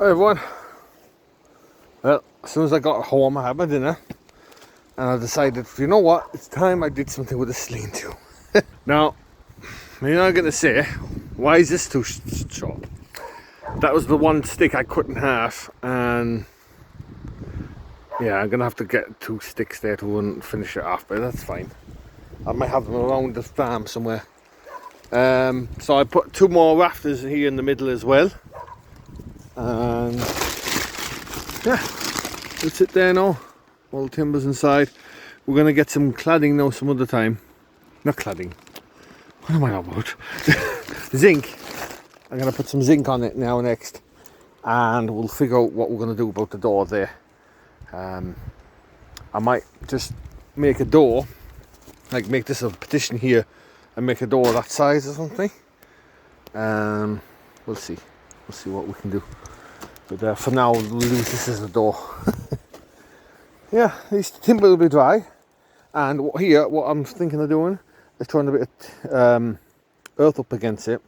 Hi everyone. Well, as soon as I got home, I had my dinner, and I decided, you know what, it's time I did something with this lean-to. Now, you're not going to say, why is this too short? That was the one stick I cut in half, and yeah, I'm going to have to get 2 sticks there to run, finish it off, but that's fine. I might have them around the farm somewhere. So I put 2 more rafters here in the middle as well, and yeah, that's it there now. All the timbers inside. We're going to get some cladding now some other time. Not cladding. What am I on about? Zinc. I'm going to put some zinc on it now next. And we'll figure out what we're going to do about the door there. I might just make a door. Like make this a partition here. And make a door that size or something. We'll see. We'll see what we can do. But for now, we'll use this as a door. Yeah, this timber will be dry. And here, what I'm thinking of doing is throwing a bit of earth up against it.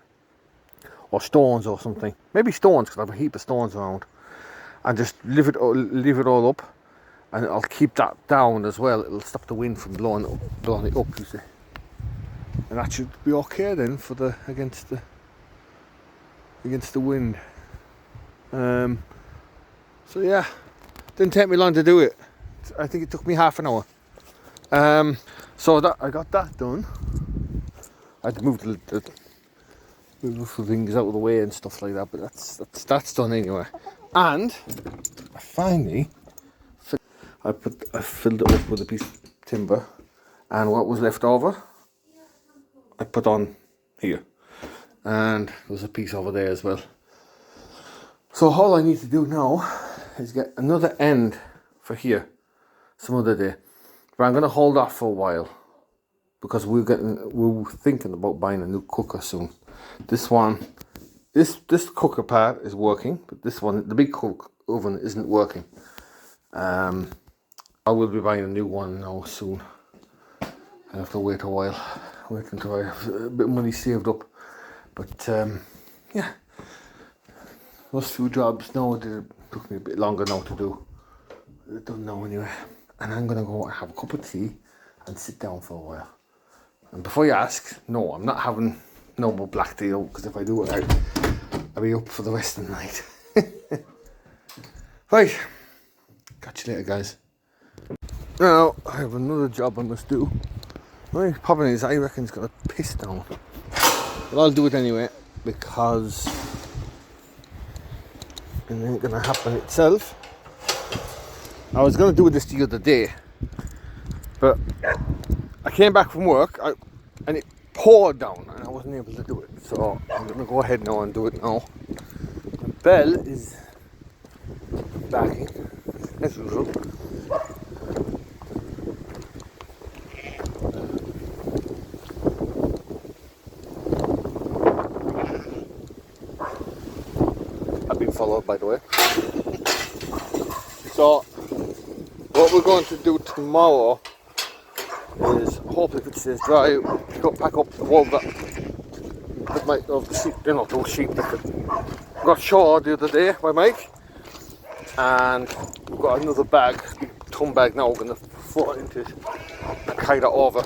Or stones or something. Maybe stones, because I have a heap of stones around. And just leave it all up. And I'll keep that down as well. It'll stop the wind from blowing it up, you see. And that should be okay then for the against the wind. So yeah, didn't take me long to do it. I think it took me half an hour. So that I got that done. I had to move the things out of the way and stuff like that, but that's done anyway. And I finally I filled it up with a piece of timber, and what was left over I put on here, and there's a piece over there as well. So all I need to do now is get another end for here some other day. But I'm going to hold off for a while because we're thinking about buying a new cooker soon. This one, this cooker part is working, but this one, the big cook oven, isn't working. I will be buying a new one now soon. I have to wait a while, wait until I have a bit of money saved up. But yeah. Those few jobs now, it took me a bit longer now to do. I don't know anyway. And I'm going to go have a cup of tea and sit down for a while. And before you ask, no, I'm not having no more black tea, because if I do it, I'll be up for the rest of the night. Right, catch you later, guys. Now, I have another job I must do. My problem is, I reckon it's going to piss down. But I'll do it anyway, because it ain't gonna happen itself. I was gonna do this the other day, but I came back from work and it poured down and I wasn't able to do it. So I'm gonna go ahead now and do it now. Belle is backing as usual. I've been followed, by the way. So what we're going to do tomorrow is, hopefully if it stays dry, pack up the wool that of the sheep, those sheep that got shorn the other day by Mike, and we've got another bag, big ton bag now. We're going to throw it into it and carry that over,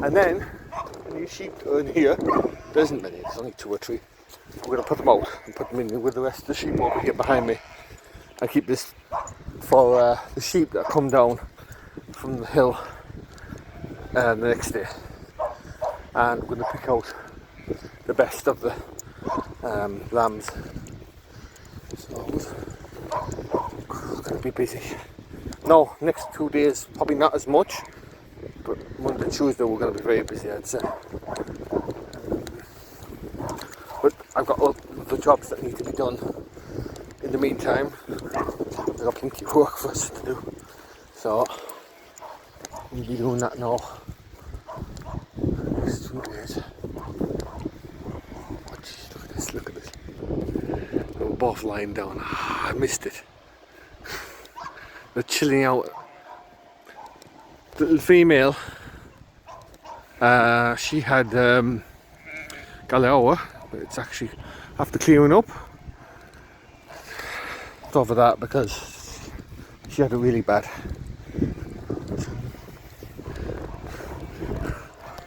and then the sheep are in here. There isn't many, there's only 2 or 3. We're going to put them out and put them in with the rest of the sheep over here behind me. I keep this for the sheep that come down from the hill the next day. And we're going to pick out the best of the lambs. So we're going to be busy. No, next 2 days probably not as much, but Monday, Tuesday we're going to be very busy, I'd say. But I've got all the jobs that need to be done in the meantime. I've got plenty of work for us to do. So we'll be doing that now. Next 2 days. Oh, geez, look at this. They were both lying down. I missed it. They're chilling out. The little female, she had Galeoa. It's actually after clearing up. It's over that because she had it really bad.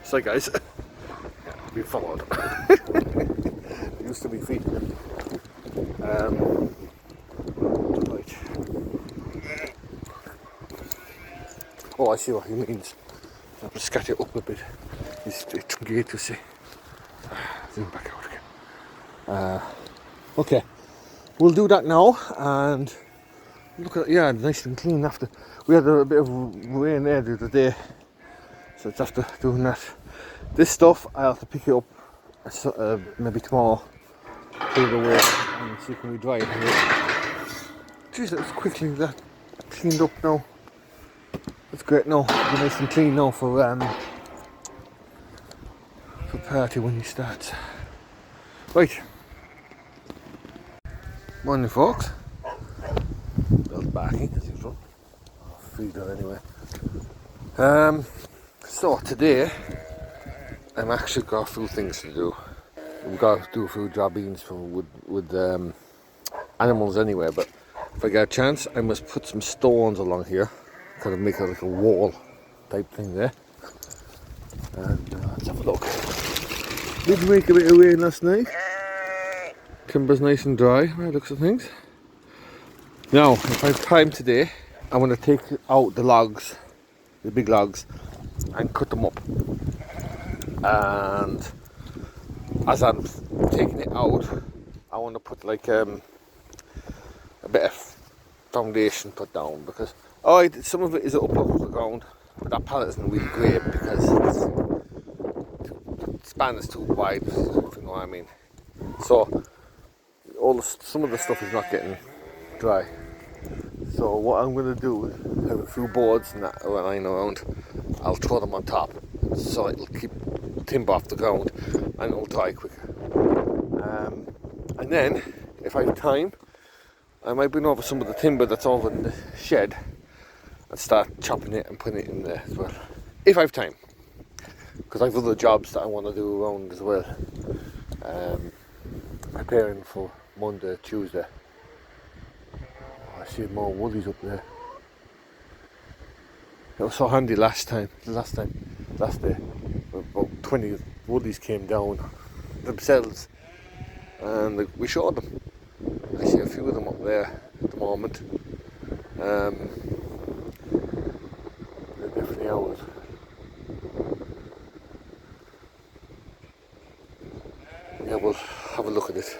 So guys, we followed. Used to be feeding them. Right. Oh, I see what he means. I'll just scatter it up a bit. It's truncated to see. Zoom back out again. Okay, we'll do that now, and look at, yeah, nice and clean after. We had a bit of rain there the other day, so it's after doing that. This stuff I'll have to pick it up maybe tomorrow, put it away and see if we dry it here. Jeez, that's quickly that cleaned up now. That's great now. It'll be nice and clean now for party when he starts. Right. Morning folks. Bell's barking as usual. I'll feed her anyway. So today I'm actually got a few things to do. We've got to do a few jobbings with animals anyway, but if I get a chance I must put some stones along here, kind of make it like a wall type thing there. And let's have a look. Did make a bit of rain last night. Timber's nice and dry by the looks of things. Now, if I have time today, I'm going to take out the logs, the big logs, and cut them up. And as I'm taking it out, I want to put like a bit of foundation put down, because some of it is up off the ground, but that pallet isn't really great because the span is too wide, if you know what I mean. So some of the stuff is not getting dry. So what I'm going to do is have a few boards and that lying around. I'll throw them on top so it'll keep timber off the ground and it'll dry quicker. And then, if I have time, I might bring over some of the timber that's over in the shed and start chopping it and putting it in there as well. If I have time. Because I have other jobs that I want to do around as well. Preparing for Monday, Tuesday. I see more woolies up there. It was so handy last day. About 20 woolies came down themselves and we showed them. I see a few of them up there at the moment. They're definitely ours. Yeah, we'll have a look at it.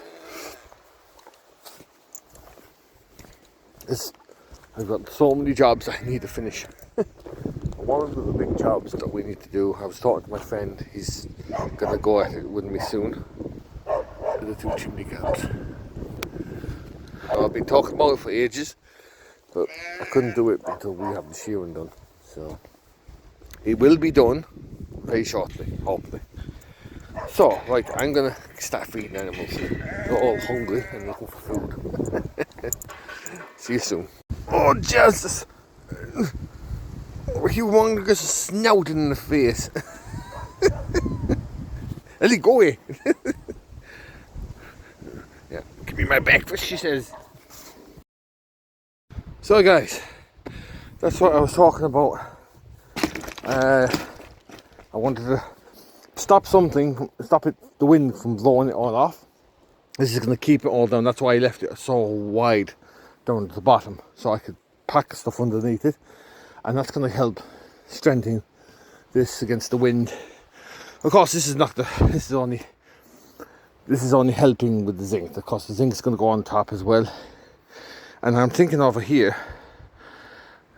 I've got so many jobs I need to finish. One of the big jobs that we need to do, I was talking to my friend, he's going to go at it with me soon, with the 2 chimney cabs. I've been talking about it for ages, but I couldn't do it until we have the shearing done. So it will be done very shortly, hopefully. So, right, I'm going to start feeding animals. They're all hungry and looking for food. See you soon. Oh, Jesus! Humongous snout in the face. Ellie, go away. Yeah, give me my breakfast, she says. So, guys, that's what I was talking about. I wanted to stop the wind from blowing it all off. This is going to keep it all down. That's why I left it so wide down at the bottom, so I could pack stuff underneath it, and that's going to help strengthen this against the wind. Of course, this is only helping with the zinc. Of course, the zinc is going to go on top as well. And I'm thinking over here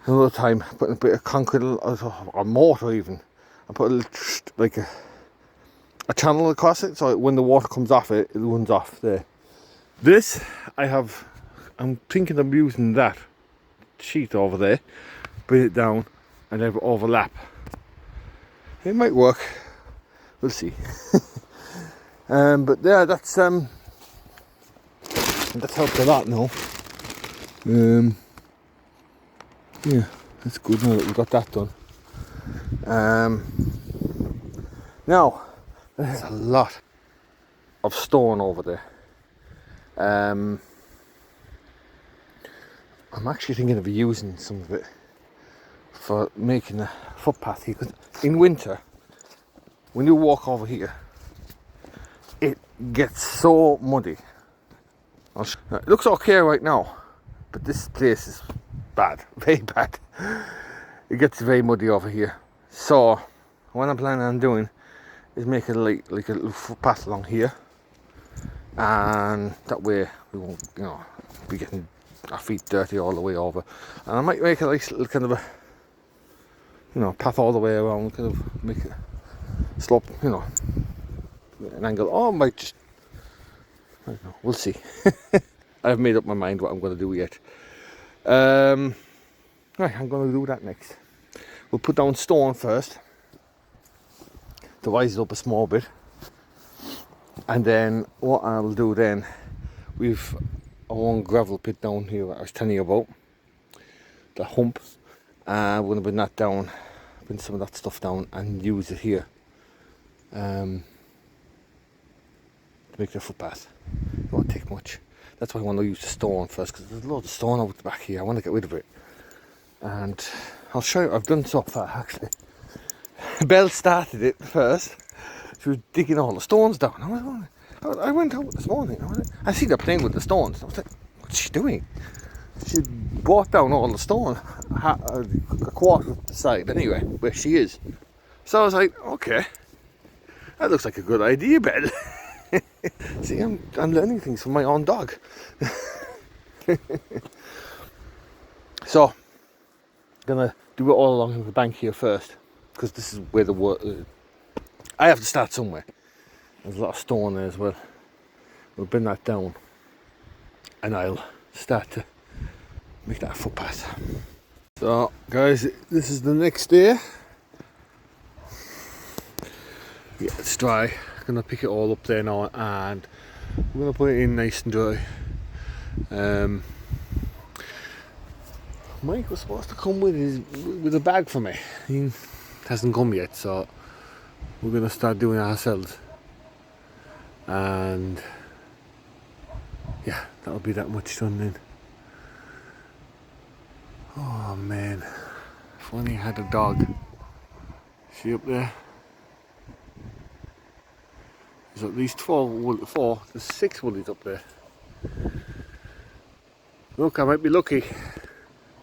another time putting a bit of concrete or mortar even, and put a little, like a channel across it, so when the water comes off it, it runs off there. This I'm thinking of using that sheet over there, bring it down and have it overlap. It might work, we'll see. But yeah, that's helped a lot now. Yeah, that's good now that we got that done. Now there's a lot of stone over there. I'm actually thinking of using some of it for making a footpath here, because in winter, when you walk over here, it gets so muddy. It looks okay right now, but this place is bad, very bad. It gets very muddy over here. So what I'm planning on doing is make it like a little footpath along here, and that way we won't, be getting our feet dirty all the way over. And I might make a nice little kind of a, path all the way around, kind of make it slope, an angle. Or I might just, I don't know, we'll see. I haven't made up my mind what I'm going to do yet. Right, I'm going to do that next. We'll put down stone first to rise it up a small bit, and then what I'll do then, we've our own gravel pit down here that I was telling you about, the hump. We're going to bring that down, bring some of that stuff down and use it here to make the footpath. It won't take much. That's why I want to use the stone first, because there's loads of stone out the back here. I want to get rid of it, and I'll show you what I've done so far actually. Belle started it first. She was digging all the stones down. I went out this morning. I see her playing with the stones. I was like, what's she doing? She brought down all the stone, a quarter of the side anyway, where she is. So I was like, okay, that looks like a good idea, Belle. See, I'm learning things from my own dog. So, I'm gonna do it all along the bank here first, because this is where the work. I have to start somewhere. There's a lot of stone there as well. We'll bring that down, and I'll start to make that a footpath. So, guys, this is the next day. Yeah, it's dry. I'm gonna pick it all up there now, and we're gonna put it in nice and dry. Mike was supposed to come with a bag for me. He hasn't come yet, so we're gonna start doing it ourselves. And yeah, that'll be that much done then. Oh man, if only I had a dog. See up there? There's at least four, there's 6 woolies up there. Look, I might be lucky.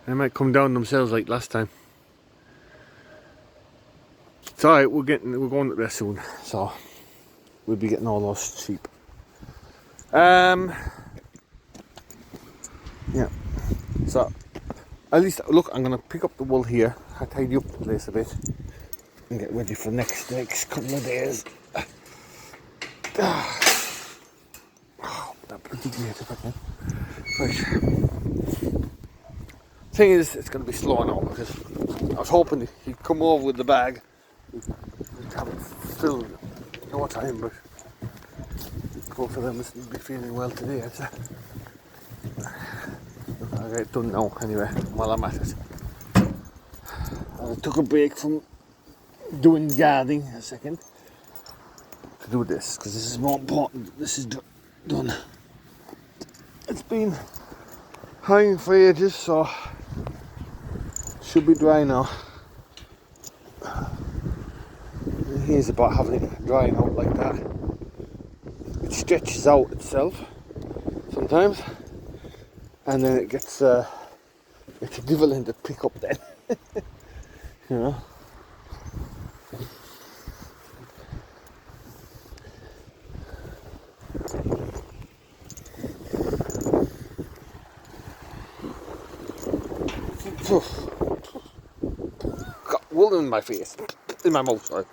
They might come down themselves like last time. It's alright, we're going up there soon, so we'll be getting all those sheep. Yeah. So at least look, I'm gonna pick up the wool here. I tidy up the place a bit and get ready for next couple of days. Oh, that bloody gate if I can. Right. Thing is, it's going to be slow now, because I was hoping he'd come over with the bag. We'd have it filled no time, but both of them mustn't be feeling well today. So I'll get it done now anyway, while I'm at it. I took a break from doing gardening a second to do this, because this is more important that this is done. It's been hanging for ages, so should be dry now. Here's about having it drying out like that. It stretches out itself sometimes, and then it gets it's a difficult to pick up then. You know. Got wool in my face, in my mouth, sorry.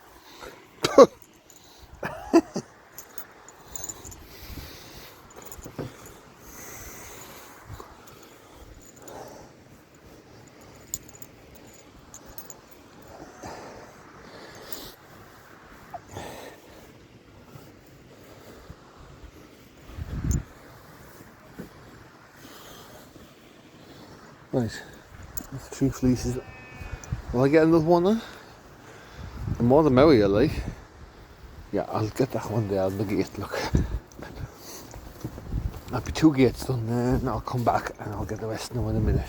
Right, that's 3 fleeces. Will I get another one then? The more the merrier, like. Yeah, I'll get that one there on the gate, look. I'll be 2 gates done, then I'll come back and I'll get the rest now in a minute.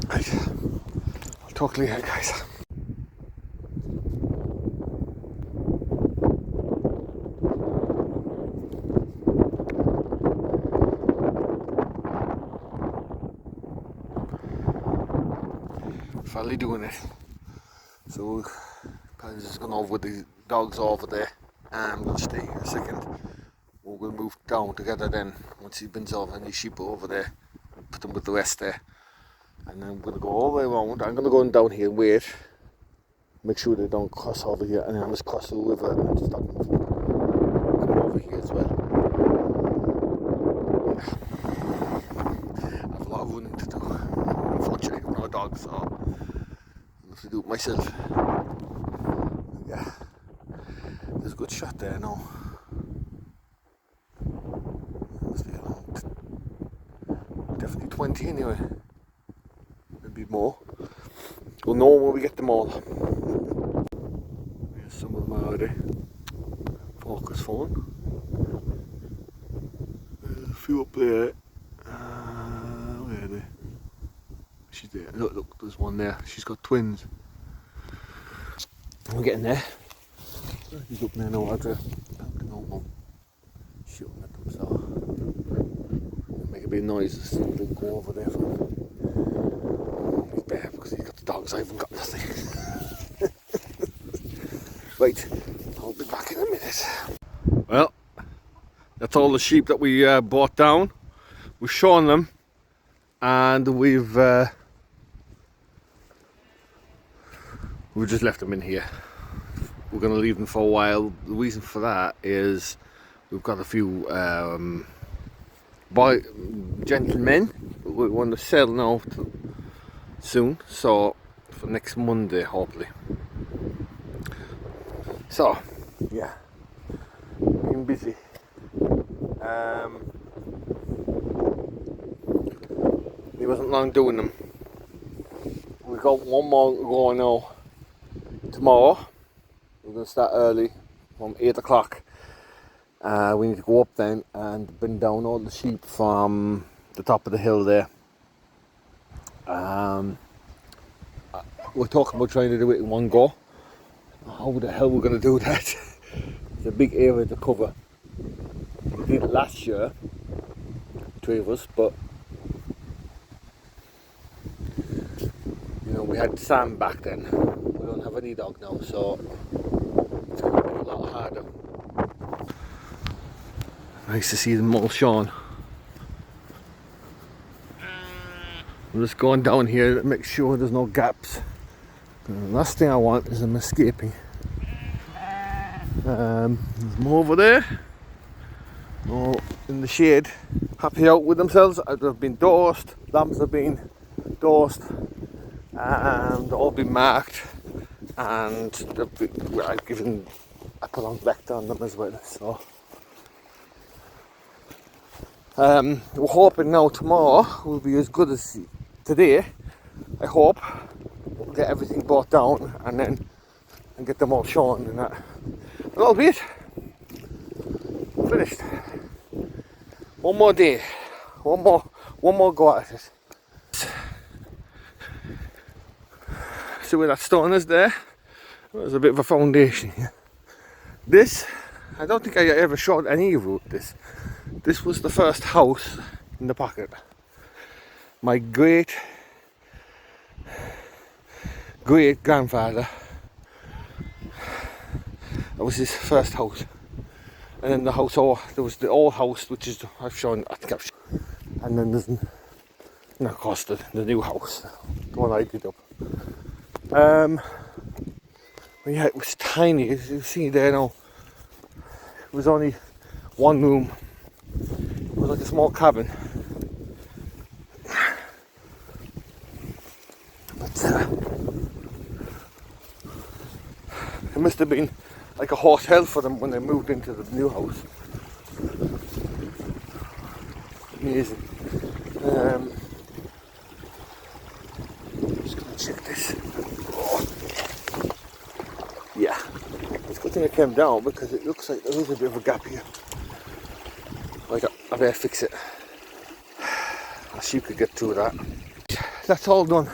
Right. I'll talk to you later, guys. Finally doing it. So, Paz is going over with the dogs over there. I'm going to stay here a second. We'll move down together then once he bins over any sheep over there. Put them with the rest there. And then we're going to go all the way around. I'm going to go down here and wait. Make sure they don't cross over here. And then I'll just cross the river and stop them from coming over here as well. I have a lot of running to do. Unfortunately, I've no dogs, so I have to do it myself. Yeah. There's a good shot there now. Must be around definitely 20 anyway. Maybe more. We'll know when we get them all. There's some of them already. Focus phone. There's a few up there. Where are they? She's there. Look, there's one there. She's got twins. We're getting there. He's up there now. I'll just shooting at them, so make a bit of noise. They'll go over there for him. He's bare because he's got the dogs. I haven't got nothing. Right, I'll be back in a minute. Well, that's all the sheep that we brought down. We've shown them, and we've just left them in here. We're going to leave them for a while. The reason for that is we've got a few gentlemen we want to sell now soon, so for next Monday hopefully. So yeah, been busy. It wasn't long doing them. We got one more going now tomorrow. We're going to start early from 8 o'clock. We need to go up then and bring down all the sheep from the top of the hill there. We're talking about trying to do it in one go. How the hell we're going to do that? It's a big area to cover. We did it last year, 3 of us, but you know, we had Sam back then. We don't have any dog now, so it's going to be a lot harder. Nice to see them all shone. I'm just going down here to make sure there's no gaps. The last thing I want is them escaping. There's more over there. More in the shade. Happy out with themselves. They've been dosed. Lambs have been dosed. And they've all been marked. And I've given a prolonged vector on them as well. So we're hoping now tomorrow will be as good as today. I hope we'll get everything brought down and get them all shown and that. And that'll be it. Finished. One more day. One more go at it. See where that stone is there? There's a bit of a foundation here. This, I don't think I ever showed any of you this. This was the first house in the pocket. My great grandfather, that was his first house. And then the house, there was the old house, which is, I think I've shown. And then there's, and of course the new house, the one I did up. But yeah, it was tiny, as you see there now. It was only one room. It was like a small cabin. it must have been like a hotel for them when they moved into the new house. Amazing. Just gonna check this. Oh. Yeah, it's a good thing I came down because it looks like there is a bit of a gap here. I better fix it. The sheep could get through that. That's all done.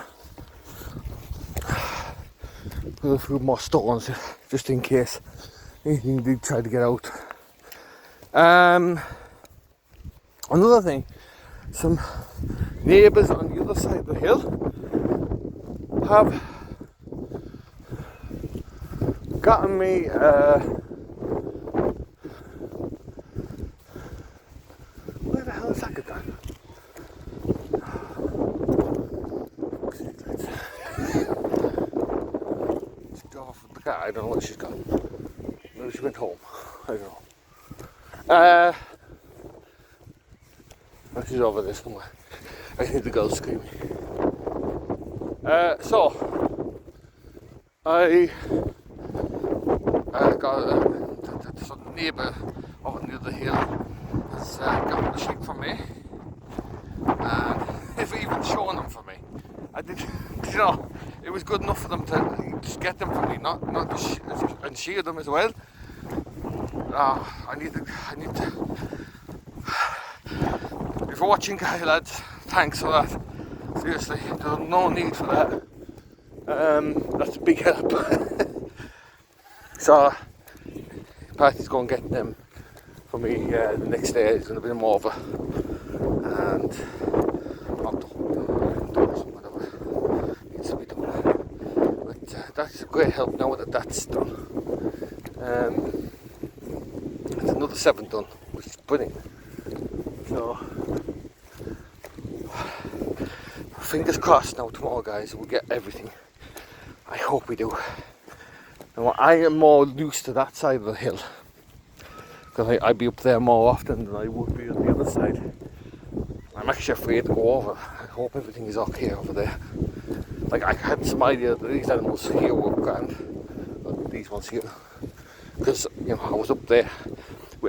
There's a few more stones just in case anything did try to get out. Another thing, some neighbours on the other side of the hill have gotten me where the hell is that gone? She drove off with the car. I don't know what she's got. Maybe she went home. I don't know. She's over there somewhere. I think the girl's screaming. So I got a neighbour over near the hill has got the sheep from me, and they've even shown them for me. I did, you know, it was good enough for them to just get them for me, not and shear them as well. I need to. If you're watching, guys, lads, thanks for that. Seriously, there's no need for that. That's a big help. So, Patty's going to get them for me the next day. It's going to be them over and whatever needs to be done. But that's a great help now that that's done. It's another 7 done, which is brilliant. So, fingers crossed now tomorrow, guys, we'll get everything. I hope we do. Now, I am more used to that side of the hill because I'd be up there more often than I would be on the other side. I'm actually afraid to go over. I hope everything is okay over there. Like, I had some idea that these animals here were grand, these ones here, because, you know, I was up there.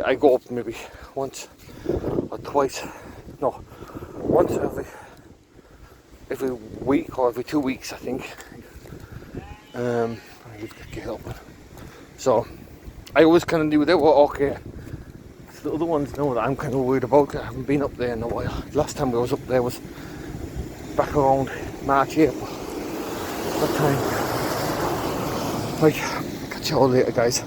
I go up maybe once or twice, no, once every week or every 2 weeks, I think. I just get up. So I always kind of knew they were okay. It's the other ones now that I'm kind of worried about. I haven't been up there in a while. Last time I was up there was back around March, April. That time. Right, catch you all later, guys.